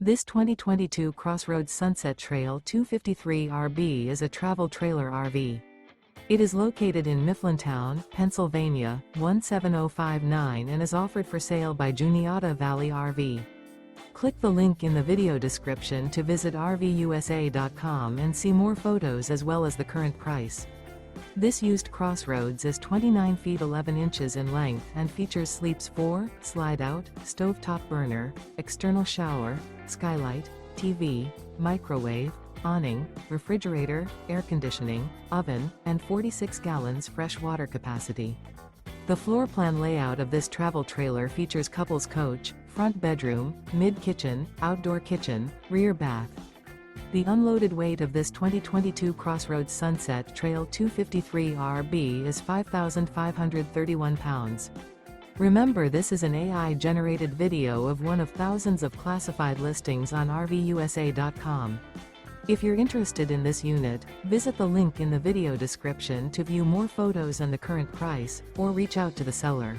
This 2022 CrossRoads Sunset Trail 253 RB is a travel trailer RV. It is located in Mifflintown, Pennsylvania, 17059 and is offered for sale by Juniata Valley RV. Click the link in the video description to visit RVUSA.com and see more photos as well as the current price. This used CrossRoads is 29 feet 11 inches in length and features sleeps 4, Slideout, stovetop burner, external shower, Skylight, TV, microwave, awning, refrigerator, air conditioning, oven, and 46 gallons fresh water capacity. The floor plan layout of this travel trailer features couples coach, front bedroom, mid-kitchen, outdoor kitchen, rear bath. The unloaded weight of this 2022 CrossRoads Sunset Trail 253 RB is 5,531 pounds. Remember, this is an AI-generated video of one of thousands of classified listings on RVUSA.com. If you're interested in this unit, visit the link in the video description to view more photos and the current price, or reach out to the seller.